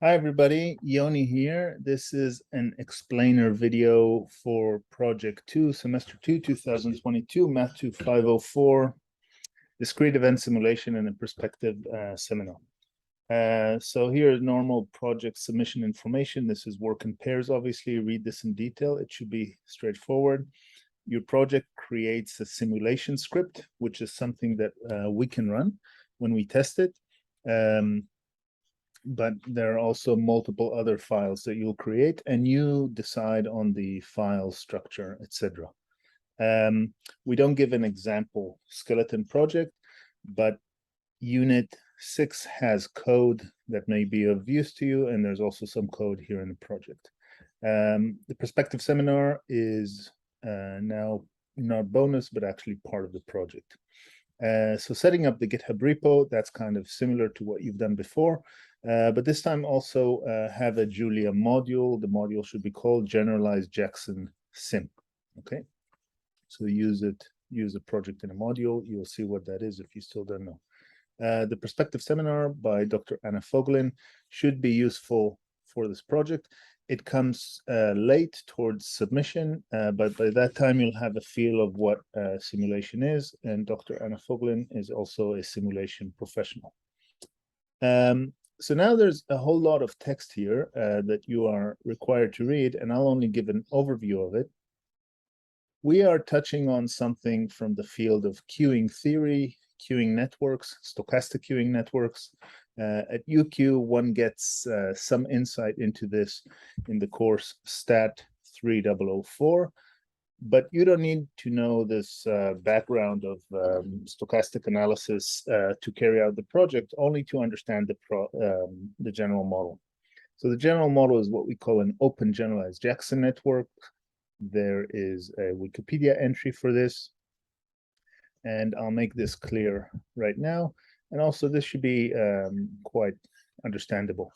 Hi everybody, Yoni here. This is an explainer video for Project 2, Semester 2, 2022, Math 2 504, Discrete Event Simulation and a Perspective Seminar. So here is normal project submission information. This is work in pairs, obviously. Read this in detail. It should be straightforward. Your project creates a simulation script, which is something that we can run when we test it. But there are also multiple other files that you'll create, and you decide on the file structure, etc. We don't give an example skeleton project, but Unit 6 has code that may be of use to you, and there's also some code here in the project. The Perspective Seminar is now not bonus, but actually part of the project. So setting up the GitHub repo, that's kind of similar to what you've done before, but this time also have a Julia module. The module should be called Generalized Jackson Sim, okay? So use a project in a module. You'll see what that is if you still don't know. The Perspective Seminar by Dr. Anna Fogelin should be useful for this project. It comes late towards submission, but by that time you'll have a feel of what simulation is, and Dr. Anna Fogelin is also a simulation professional. So now there's a whole lot of text here that you are required to read, and I'll only give an overview of it. We are touching on something from the field of queuing theory, queuing networks, stochastic queuing networks. At UQ, one gets some insight into this in the course STAT 3004, but you don't need to know this background of stochastic analysis to carry out the project, only to understand the general model. So the general model is what we call an open generalized Jackson network. There is a Wikipedia entry for this, and I'll make this clear right now. And also this should be quite understandable.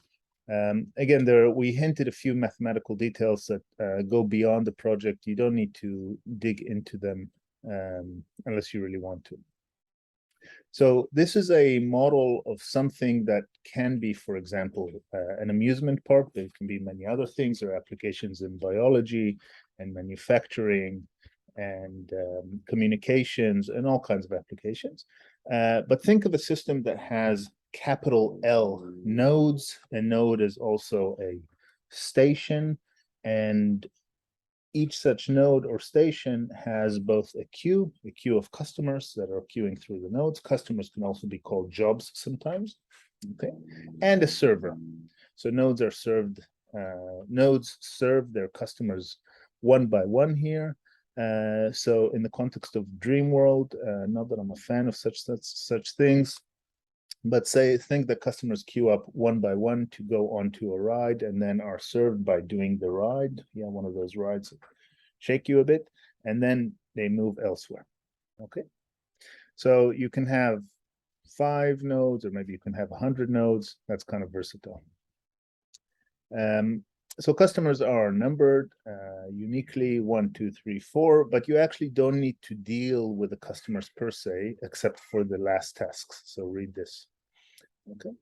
Again, we hinted a few mathematical details that go beyond the project. You don't need to dig into them unless you really want to. So this is a model of something that can be, for example, an amusement park. There can be many other things. There are applications in biology and manufacturing and communications and all kinds of applications. But think of a system that has capital L nodes. A node is also a station, and each such node or station has both a queue of customers that are queuing through the nodes. Customers can also be called jobs sometimes, okay, and a server. So nodes serve their customers one by one here. So in the context of Dreamworld, not that I'm a fan of such things, but think that customers queue up one by one to go onto a ride and then are served by doing the ride. Yeah, one of those rides that shake you a bit, and then they move elsewhere. Okay. So you can have 5 nodes, or maybe you can have 100 nodes. That's kind of versatile. So customers are numbered uniquely 1, 2, 3, 4, but you actually don't need to deal with the customers per se, except for the last tasks. So read this. Okay.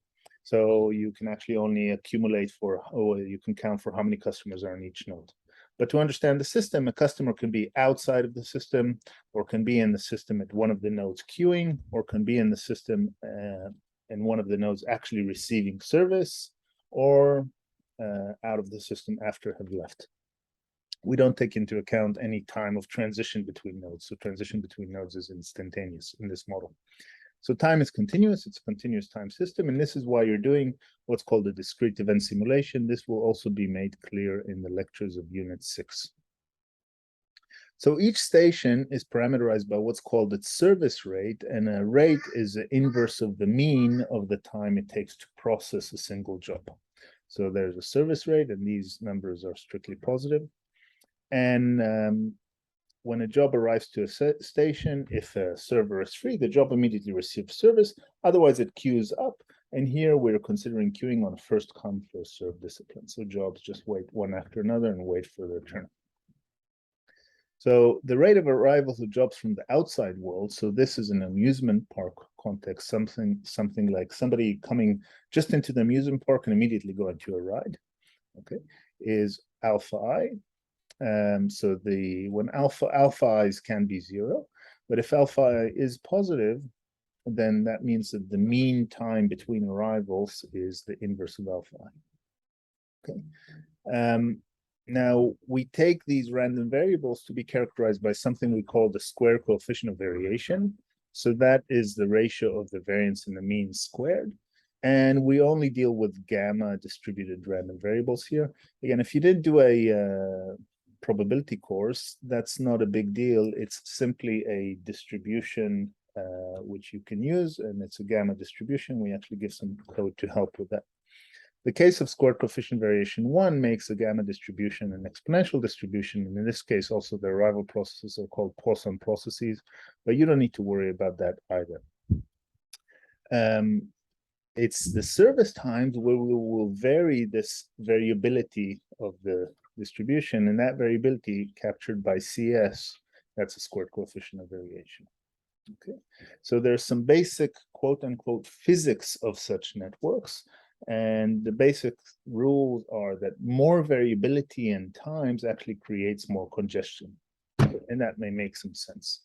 So you can actually only accumulate you can count for how many customers are in each node. But to understand the system, a customer can be outside of the system, or can be in the system at one of the nodes queuing, or can be in the system in one of the nodes actually receiving service, or out of the system after have left. We don't take into account any time of transition between nodes. So transition between nodes is instantaneous in this model. So time is continuous. It's a continuous time system. And this is why you're doing what's called a discrete event simulation. This will also be made clear in the lectures of Unit 6. So each station is parameterized by what's called its service rate. And a rate is the inverse of the mean of the time it takes to process a single job. So there's a service rate, and these numbers are strictly positive. And when a job arrives to a station, if a server is free, the job immediately receives service. Otherwise, it queues up. And here we're considering queuing on a first come, first served discipline. So jobs just wait one after another and wait for their turn. So the rate of arrivals of jobs from the outside world, so this is an amusement park context, something like somebody coming just into the amusement park and immediately going to a ride, okay, is alpha I. So when alpha i's can be 0, but if alpha I is positive, then that means that the mean time between arrivals is the inverse of alpha I. Okay. Now, we take these random variables to be characterized by something we call the square coefficient of variation. So that is the ratio of the variance and the mean squared. And we only deal with gamma distributed random variables here. Again, if you didn't do a probability course, that's not a big deal. It's simply a distribution which you can use, and it's a gamma distribution. We actually give some code to help with that. The case of squared coefficient variation 1 makes a gamma distribution an exponential distribution, and in this case also the arrival processes are called Poisson processes, but you don't need to worry about that either. It's the service times where we will vary this variability of the distribution, and that variability captured by CS, that's a squared coefficient of variation. Okay, so there's some basic quote-unquote physics of such networks. And the basic rules are that more variability in times actually creates more congestion. And that may make some sense.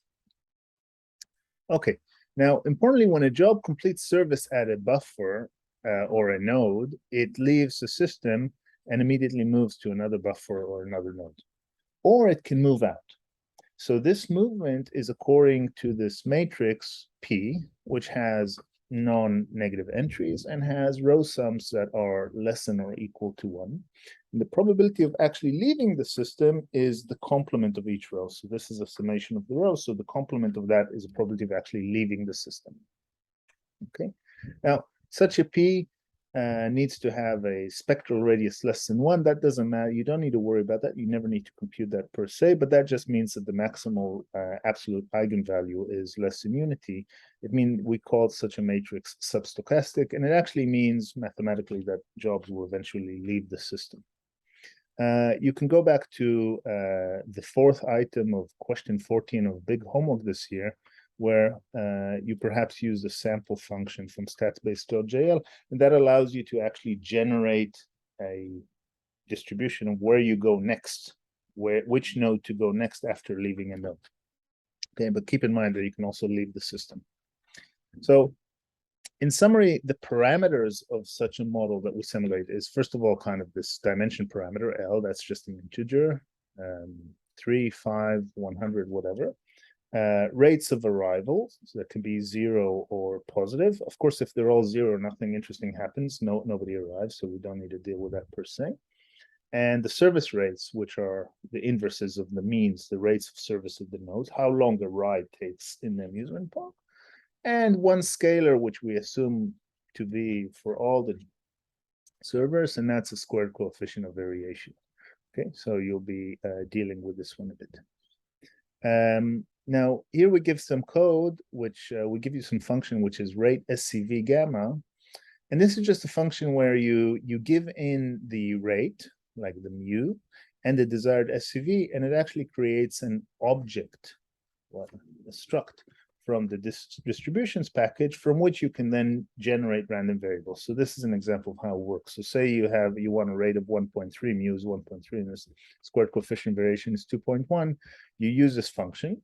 Okay, now importantly, when a job completes service at a buffer or a node, it leaves the system and immediately moves to another buffer or another node. Or it can move out. So this movement is according to this matrix P, which has non-negative entries and has row sums that are less than or equal to 1. And the probability of actually leaving the system is the complement of each row. So this is a summation of the rows. So the complement of that is a probability of actually leaving the system. Okay. Now, such a P needs to have a spectral radius less than 1. That doesn't matter. You don't need to worry about that. You never need to compute that per se, but that just means that the maximal absolute eigenvalue is less than unity. It means we call such a matrix substochastic, and it actually means mathematically that jobs will eventually leave the system. You can go back to the 4th item of question 14 of big homework this year, where you perhaps use the sample function from statsbase.jl, and that allows you to actually generate a distribution of where you go next, which node to go next after leaving a node. Okay, but keep in mind that you can also leave the system. So in summary, the parameters of such a model that we simulate is, first of all, kind of this dimension parameter, L, that's just an integer, 3, 5, 100, whatever. Rates of arrivals, so that can be 0 or positive. Of course, if they're all 0, nothing interesting happens. Nobody arrives, so we don't need to deal with that per se. And the service rates, which are the inverses of the means, the rates of service of the nodes, how long a ride takes in the amusement park. And one scalar, which we assume to be for all the servers, and that's a squared coefficient of variation. Okay, so you'll be dealing with this one a bit. Now, here we give some code, which we give you some function, which is rate SCV gamma. And this is just a function where you give in the rate, like the mu, and the desired SCV, and it actually creates an object, well, a struct, from the distributions package, from which you can then generate random variables. So this is an example of how it works. So say you want a rate of 1.3, mu is 1.3, and this squared coefficient variation is 2.1. You use this function.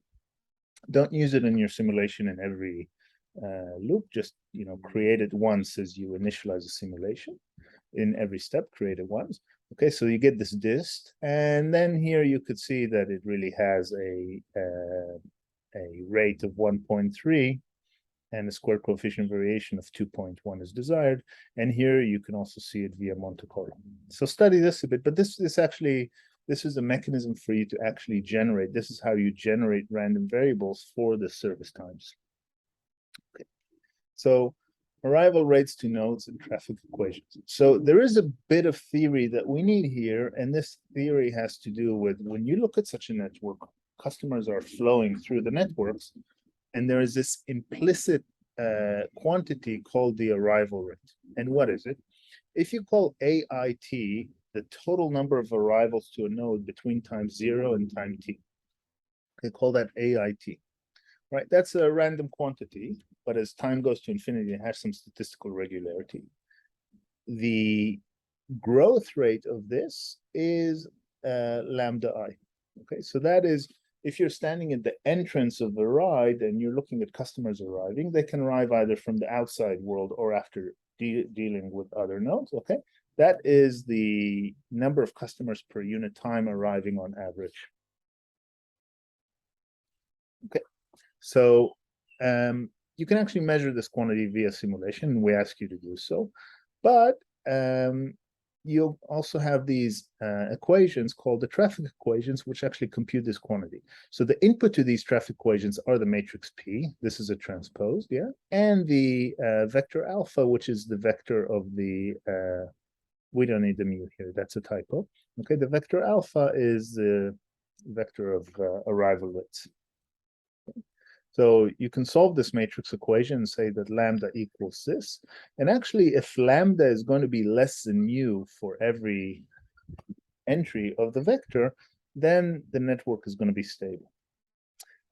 Don't use it in your simulation in every loop. Just create it once as you initialize a simulation. In every step, create it once. Okay, so you get this dist, and then here you could see that it really has a rate of 1.3 and a square coefficient variation of 2.1 is desired. And here you can also see it via Monte Carlo. So study this a bit, but this is a mechanism for you to actually generate. This is how you generate random variables for the service times. Okay, so arrival rates to nodes and traffic equations. So there is a bit of theory that we need here, and this theory has to do with when you look at such a network, customers are flowing through the networks, and there is this implicit quantity called the arrival rate. And what is it? If you call AIT the total number of arrivals to a node between time 0 and time t, They call that AIT, right? That's a random quantity, but as time goes to infinity, it has some statistical regularity. The growth rate of this is lambda I. Okay, so that is if you're standing at the entrance of the ride and you're looking at customers arriving, they can arrive either from the outside world or after dealing with other nodes. Okay, that is the number of customers per unit time arriving on average. Okay, so you can actually measure this quantity via simulation, and we ask you to do so. But you'll also have these equations called the traffic equations, which actually compute this quantity. So the input to these traffic equations are the matrix P. This is a transpose, yeah, and the vector alpha, which is the vector of the, we don't need the mu here, that's a typo. Okay, the vector alpha is the vector of arrival rates. So you can solve this matrix equation and say that lambda equals this. And actually, if lambda is going to be less than mu for every entry of the vector, then the network is going to be stable.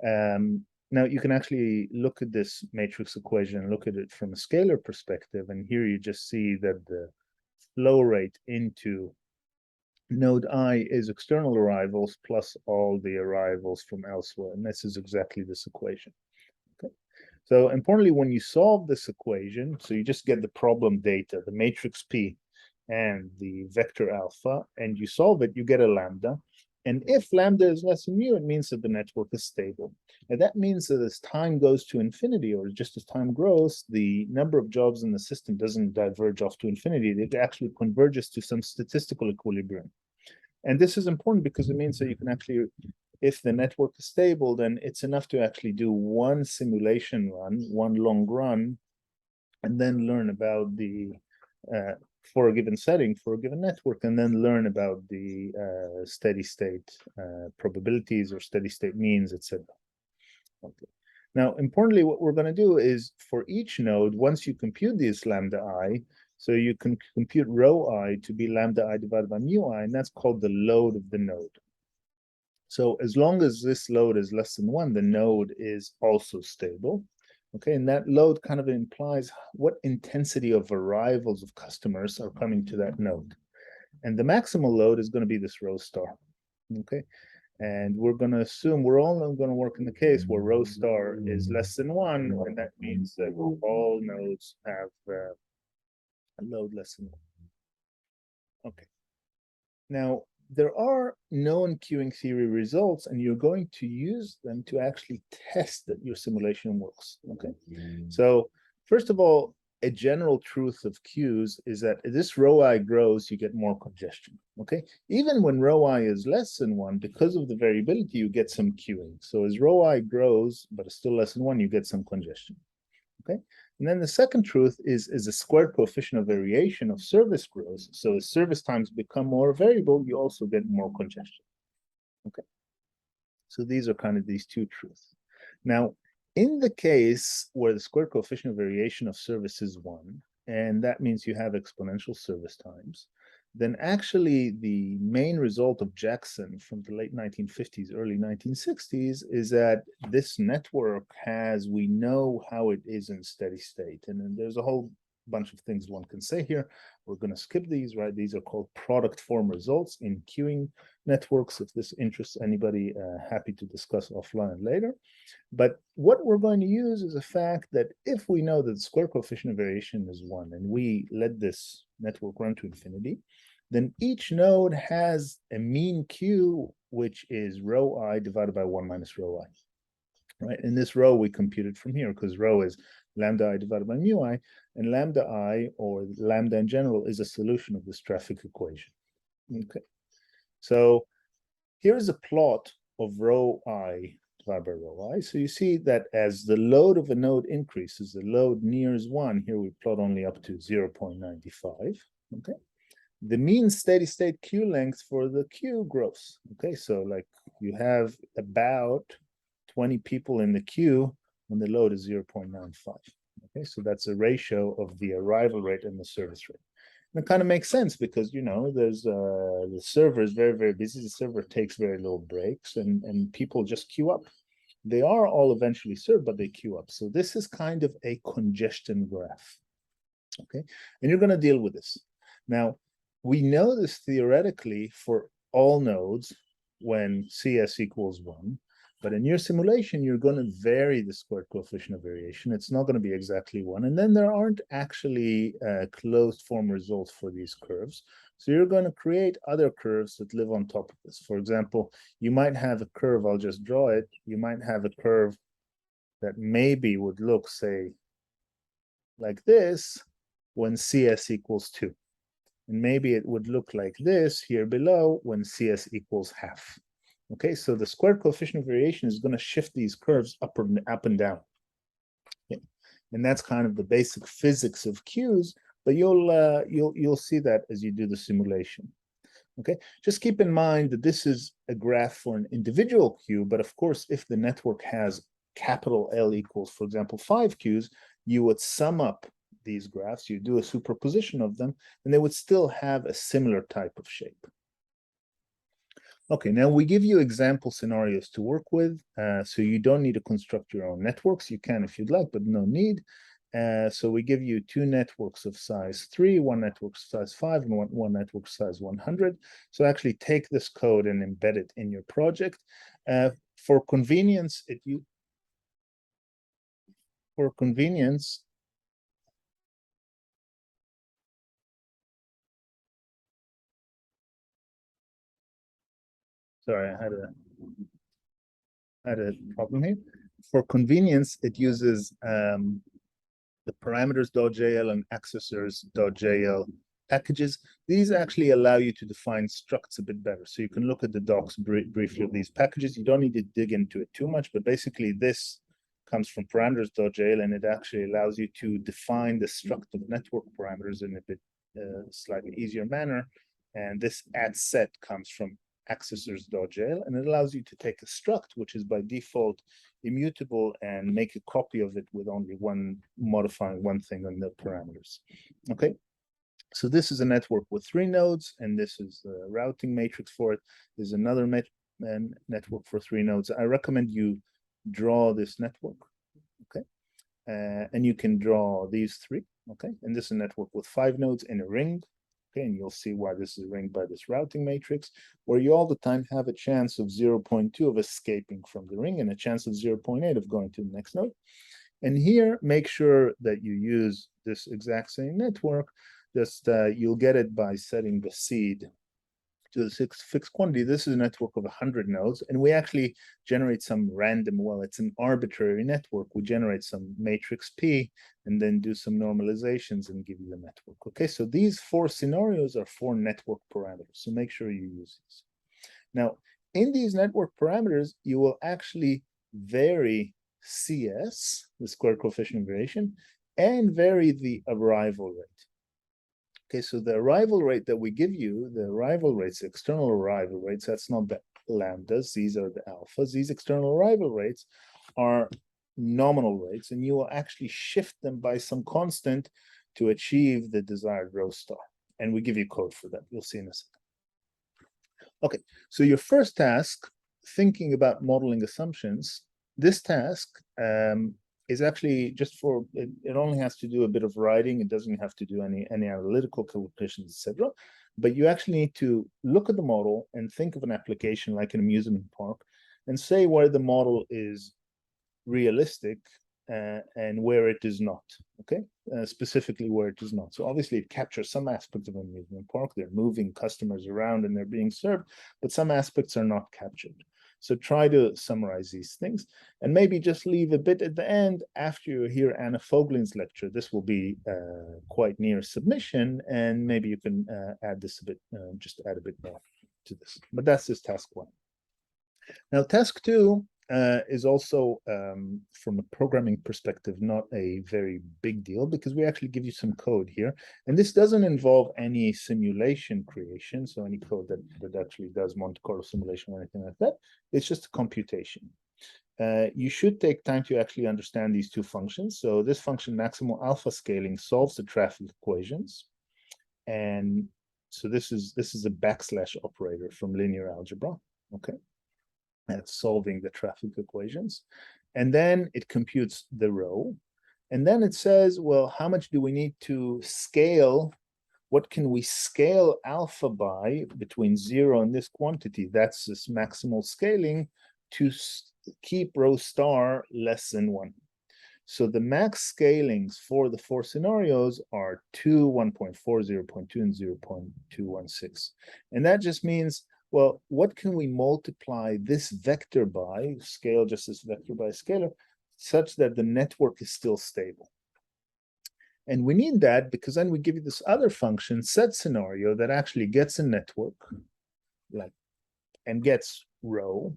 Now, you can actually look at this matrix equation, look at it from a scalar perspective. And here you just see that the flow rate into node I is external arrivals plus all the arrivals from elsewhere. And this is exactly this equation. Okay. So importantly, when you solve this equation, so you just get the problem data, the matrix P and the vector alpha, and you solve it, you get a lambda. And if lambda is less than mu, it means that the network is stable. And that means that as time goes to infinity, or just as time grows, the number of jobs in the system doesn't diverge off to infinity. It actually converges to some statistical equilibrium. And this is important because it means that you can actually, if the network is stable, then it's enough to actually do one simulation run, one long run, and then learn about the, for a given setting, for a given network, and then learn about the steady state probabilities or steady state means, etc. Okay. Now, importantly, what we're going to do is for each node, once you compute these lambda I, so you can compute rho I to be lambda I divided by mu I, and that's called the load of the node. So as long as this load is less than 1, the node is also stable. Okay, and that load kind of implies what intensity of arrivals of customers are coming to that node. And the maximal load is going to be this rho star. Okay, and we're going to assume we're only going to work in the case where rho star is less than 1, and that means that all nodes have a load less than 1. Okay. Now, there are known queuing theory results, and you're going to use them to actually test that your simulation works. Okay. So first of all, a general truth of queues is that as this rho I grows, you get more congestion. Okay. Even when rho I is less than 1, because of the variability, you get some queuing. So as rho I grows, but it's still less than 1, you get some congestion. Okay. And then the second truth is a squared coefficient of variation of service grows. So as service times become more variable, you also get more congestion. Okay. So these are kind of these two truths. Now, in the case where the squared coefficient of variation of service is 1, and that means you have exponential service times, then actually the main result of Jackson from the late 1950s, early 1960s is that this network has, we know how it is in steady state. And then there's a whole bunch of things one can say here. We're going to skip these, right? These are called product form results in queuing networks. If this interests anybody, happy to discuss offline later. But what we're going to use is the fact that if we know that the square coefficient of variation is 1 and we let this network run to infinity, then each node has a mean Q, which is rho I divided by 1 minus rho I. Right? And this rho we computed from here because rho is lambda I divided by mu I, and lambda I, or lambda in general, is a solution of this traffic equation. Okay. So here's a plot of rho I divided by rho I. So you see that as the load of a node increases, the load nears 1. Here we plot only up to 0.95. Okay. The mean steady state queue length for the queue grows. Okay, so like you have about 20 people in the queue when the load is 0.95. Okay, so that's a ratio of the arrival rate and the service rate. And it kind of makes sense because, you know, there's the server is very, very busy. The server takes very little breaks and people just queue up. They are all eventually served, but they queue up. So this is kind of a congestion graph. Okay, and you're going to deal with this. Now, we know this theoretically for all nodes when CS equals 1, but in your simulation, you're going to vary the squared coefficient of variation. It's not going to be exactly 1, and then there aren't actually closed form results for these curves. So you're going to create other curves that live on top of this. For example, you might have a curve, I'll just draw it. You might have a curve that maybe would look, say, like this, when CS equals 2. And maybe it would look like this here below when CS equals half. Okay, so the squared coefficient of variation is going to shift these curves up and down. Okay. And that's kind of the basic physics of queues, but you'll see that as you do the simulation. Okay, just keep in mind that this is a graph for an individual queue, but of course, if the network has capital L equals, for example, 5 queues, you would sum up these graphs, you do a superposition of them, and they would still have a similar type of shape. Okay, now we give you example scenarios to work with, so you don't need to construct your own networks. You can if you'd like, but no need. So we give you 2 networks of size 3, 1 network size 5, and one network size 100. So actually take this code and embed it in your project. For convenience, sorry, I had a problem here. For convenience, it uses the parameters.jl and accessors.jl packages. These actually allow you to define structs a bit better. So you can look at the docs briefly of these packages. You don't need to dig into it too much, but basically this comes from parameters.jl, and it actually allows you to define the struct of network parameters in a bit slightly easier manner. And this add set comes from accessors.jl, and it allows you to take a struct, which is by default immutable, and make a copy of it with only modifying one thing on the parameters. Okay, so this is a network with 3 nodes, and this is the routing matrix for it. There's another network for 3 nodes. I recommend you draw this network, okay? And you can draw these 3, okay? And this is a network with 5 nodes in a ring, okay? And you'll see why this is ringed by this routing matrix, where you all the time have a chance of 0.2 of escaping from the ring and a chance of 0.8 of going to the next node. And here, make sure that you use this exact same network. Just you'll get it by setting the seed to the fixed quantity. This is a network of 100 nodes, and we actually generate some random, well, it's an arbitrary network. We generate some matrix P and then do some normalizations and give you the network. Okay, so these 4 scenarios are 4 network parameters, so make sure you use these. Now, in these network parameters, you will actually vary CS, the squared coefficient of variation, and vary the arrival rate. Okay, so the arrival rate that we give you, the arrival rates, external arrival rates, that's not the lambdas, these are the alphas. These external arrival rates are nominal rates, and you will actually shift them by some constant to achieve the desired rho star. And we give you code for that. You'll see in a second. Okay, so your first task, thinking about modeling assumptions, this task is actually just for, it only has to do a bit of writing. It doesn't have to do any analytical calculations, etc. But you actually need to look at the model and think of an application like an amusement park and say where the model is realistic and where it is not, okay? Specifically where it is not. So obviously it captures some aspects of an amusement park. They're moving customers around and they're being served, but some aspects are not captured. So try to summarize these things and maybe just leave a bit at the end after you hear Anna Foglin's lecture. This will be quite near submission, and maybe you can add this a bit, just add a bit more to this. But that's just task 1. Now, task 2 is also, from a programming perspective, not a very big deal because we actually give you some code here. And this doesn't involve any simulation creation, so any code that actually does Monte Carlo simulation or anything like that. It's just a computation. You should take time to actually understand these 2 functions. So this function, maximal alpha scaling, solves the traffic equations. And so this is a backslash operator from linear algebra, okay? That's solving the traffic equations. And then it computes the row. And then it says, well, how much do we need to scale? What can we scale alpha by between 0 and this quantity? That's this maximal scaling to keep row star less than 1. So the max scalings for the 4 scenarios are 2, 1.4, 0.2, and 0.216. And that just means, well, what can we multiply this vector by, scale just this vector by scalar, such that the network is still stable? And we need that because then we give you this other function, set scenario, that actually gets a network, like, and gets row,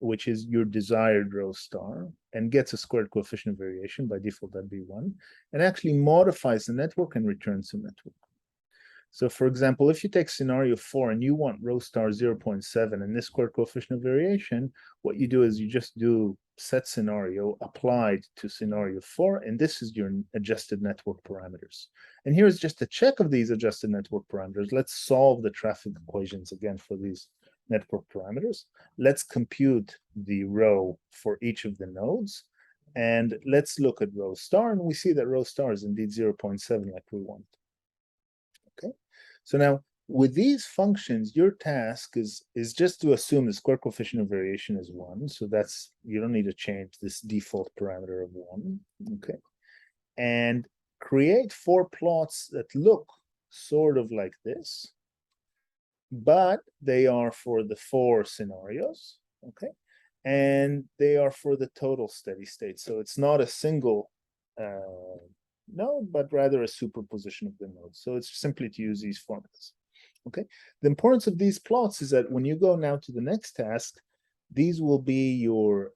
which is your desired row star, and gets a squared coefficient of variation, by default that'd be 1, and actually modifies the network and returns the network. So for example, if you take scenario 4 and you want row star 0.7 and this squared coefficient of variation, what you do is you just do set scenario applied to scenario 4, and this is your adjusted network parameters. And here's just a check of these adjusted network parameters. Let's solve the traffic equations again for these network parameters. Let's compute the row for each of the nodes, and let's look at row star, and we see that row star is indeed 0.7 like we want. Okay, so now with these functions, your task is just to assume the square coefficient of variation is 1. So that's, you don't need to change this default parameter of 1. Okay, and create 4 plots that look sort of like this, but they are for the 4 scenarios. Okay, and they are for the total steady state. So it's not a single node, but rather a superposition of the nodes. So it's simply to use these formulas. Okay, the importance of these plots is that when you go now to the next task, these will be your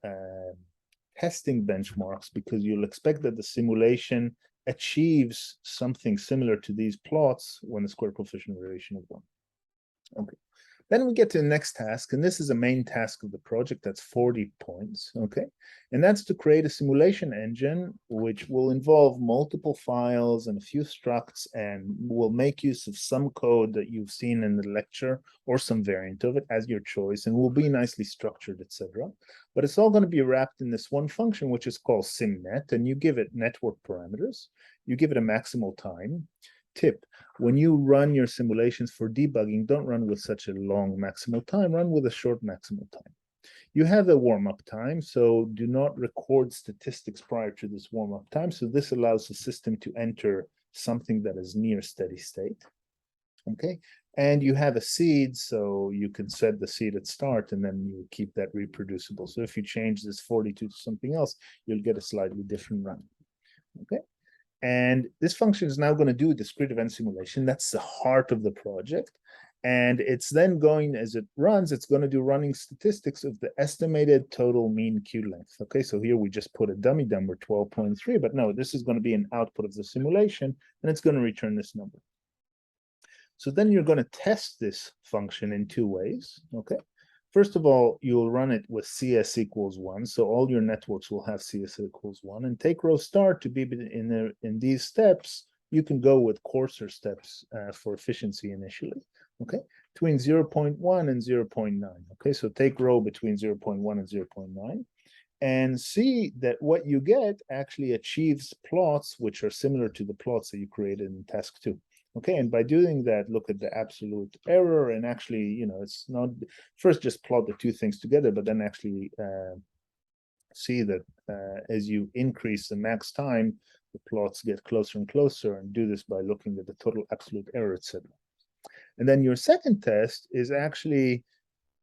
testing benchmarks, because you'll expect that the simulation achieves something similar to these plots when the square coefficient of variation is 1. Okay, then we get to the next task, and this is a main task of the project. That's 40 points, okay? And that's to create a simulation engine which will involve multiple files and a few structs, and will make use of some code that you've seen in the lecture or some variant of it as your choice, and will be nicely structured, etc. But it's all going to be wrapped in this one function, which is called simnet, and you give it network parameters, you give it a maximal time. Tip: when you run your simulations for debugging, don't run with such a long maximal time, run with a short maximal time. You have a warm-up time, so do not record statistics prior to this warm-up time. So this allows the system to enter something that is near steady state. Okay, and you have a seed, so you can set the seed at start, and then you keep that reproducible. So if you change this 42 to something else, you'll get a slightly different run. Okay. And this function is now going to do a discrete event simulation. That's the heart of the project. And it's then going, as it runs, it's going to do running statistics of the estimated total mean queue length. Okay, so here we just put a dummy number, 12.3, but no, this is going to be an output of the simulation, and it's going to return this number. So then you're going to test this function in 2 ways. Okay, first of all, you'll run it with CS equals 1. So all your networks will have CS equals 1. And take row star to be in these steps. You can go with coarser steps for efficiency initially. Okay, between 0.1 and 0.9. Okay, so take row between 0.1 and 0.9. And see that what you get actually achieves plots which are similar to the plots that you created in task 2. Okay, and by doing that, look at the absolute error, and actually, you know, it's not first just plot the 2 things together, but then actually see that as you increase the max time, the plots get closer and closer, and do this by looking at the total absolute error, etc. And then your second test is actually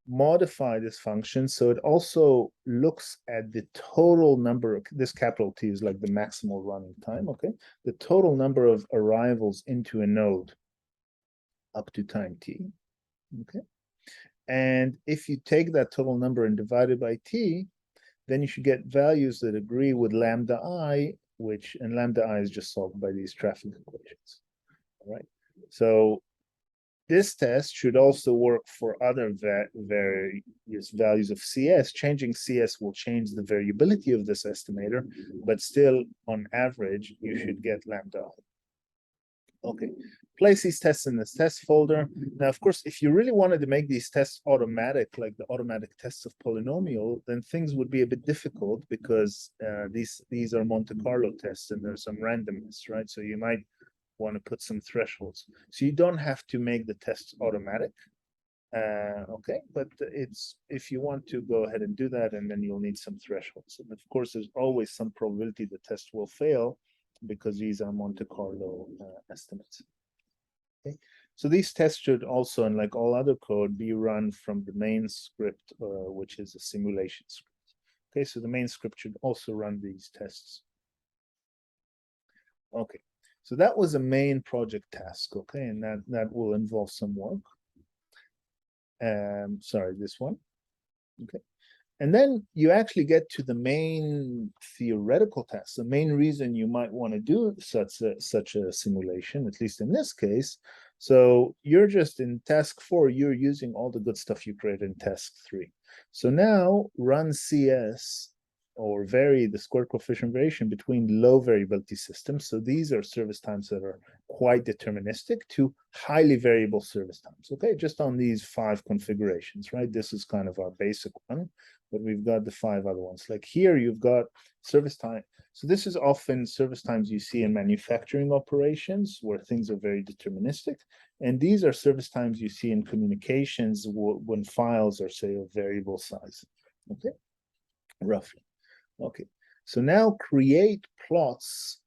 modify this function so it also looks at the total number of, this capital T is like the maximal running time, okay? The total number of arrivals into a node up to time T, okay? And if you take that total number and divide it by T, then you should get values that agree with lambda I, and lambda I is just solved by these traffic equations, all right? So this test should also work for other various values of CS. Changing CS will change the variability of this estimator, but still, on average, you should get lambda. Okay, place these tests in this test folder. Now, of course, if you really wanted to make these tests automatic, like the automatic tests of polynomial, then things would be a bit difficult because these are Monte Carlo tests and there's some randomness, right? So you might want to put some thresholds. So you don't have to make the tests automatic. Okay, but it's if you want to go ahead and do that, and then you'll need some thresholds. And of course, there's always some probability the test will fail because these are Monte Carlo estimates. Okay, so these tests should also, and like all other code, be run from the main script, which is a simulation script. Okay, so the main script should also run these tests. Okay, so that was a main project task. Okay, and that will involve some work. Sorry, this one. Okay. And then you actually get to the main theoretical test. The main reason you might want to do such a simulation, at least in this case. So you're just in task 4, you're using all the good stuff you created in task 3. So now run CS or vary the square coefficient variation between low variability systems. So these are service times that are quite deterministic to highly variable service times. Okay, just on these 5 configurations, right? This is kind of our basic one, but we've got the 5 other ones. Like here, you've got service time. So this is often service times you see in manufacturing operations where things are very deterministic. And these are service times you see in communications when files are, say, of variable size. Okay, roughly. Okay, so now create plots,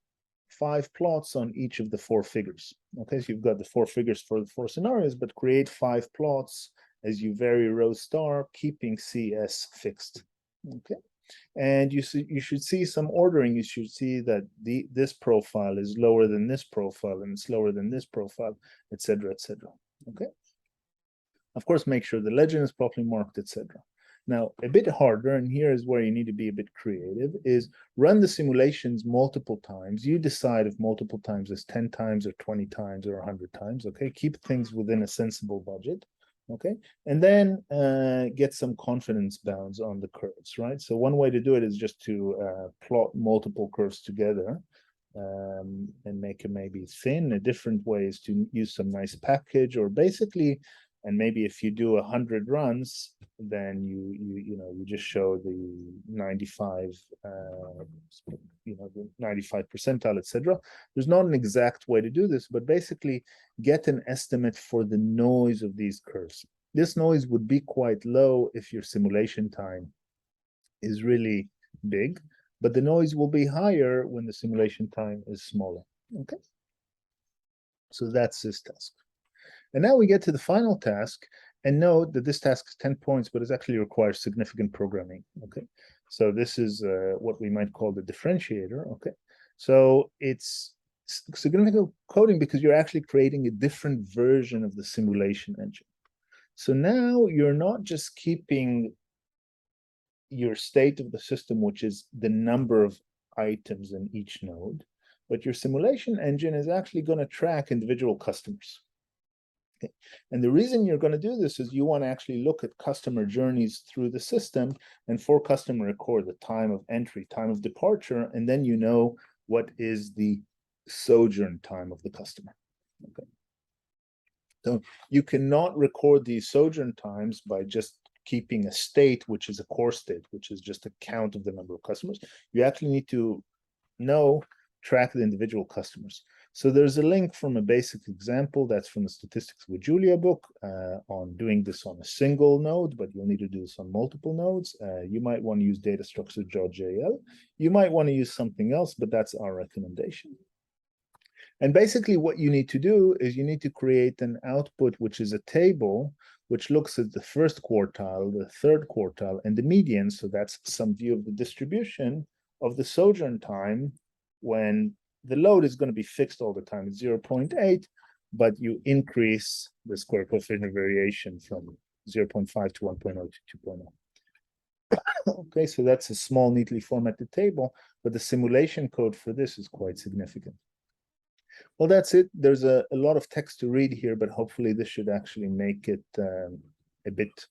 5 plots on each of the 4 figures. Okay, so you've got the 4 figures for the 4 scenarios, but create 5 plots as you vary row star, keeping CS fixed. Okay, and you should see some ordering. You should see that this profile is lower than this profile, and it's lower than this profile, etc., etc. Okay, of course, make sure the legend is properly marked, etc. Now, a bit harder, and here is where you need to be a bit creative, is run the simulations multiple times. You decide if multiple times is 10 times or 20 times or 100 times, okay? Keep things within a sensible budget, okay? And then get some confidence bounds on the curves, right? So one way to do it is just to plot multiple curves together and make it maybe thin. A different way is to use some nice package or basically, and maybe if you do 100 runs, then you just show the 95 the 95 percentile, etc. There's not an exact way to do this, but basically get an estimate for the noise of these curves. This noise would be quite low if your simulation time is really big, but the noise will be higher when the simulation time is smaller. Okay, so that's this task. And now we get to the final task, and note that this task is 10 points, but it actually requires significant programming. Okay, so this is what we might call the differentiator. Okay, so it's significant coding because you're actually creating a different version of the simulation engine. So now you're not just keeping your state of the system, which is the number of items in each node, but your simulation engine is actually going to track individual customers. Okay. And the reason you're going to do this is you want to actually look at customer journeys through the system, and for customer record the time of entry, time of departure, and then you know what is the sojourn time of the customer. Okay. So you cannot record these sojourn times by just keeping a state, which is a core state, which is just a count of the number of customers. You actually need to track the individual customers. So there's a link from a basic example that's from the Statistics with Julia book on doing this on a single node, but you'll need to do this on multiple nodes. You might want to use data structure.jl. You might want to use something else, but that's our recommendation. And basically what you need to do is you need to create an output, which is a table, which looks at the first quartile, the third quartile, and the median. So that's some view of the distribution of the sojourn time when the load is going to be fixed all the time at 0.8, but you increase the square coefficient variation from 0.5 to 1.0 to 2.0. Okay, so that's a small, neatly formatted table, but the simulation code for this is quite significant. Well, that's it. There's a lot of text to read here, but hopefully this should actually make it a bit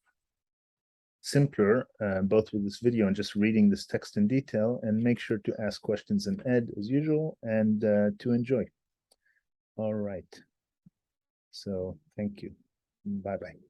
simpler, both with this video and just reading this text in detail. And make sure to ask questions and Ed as usual, and to enjoy. All right. So thank you. Bye-bye.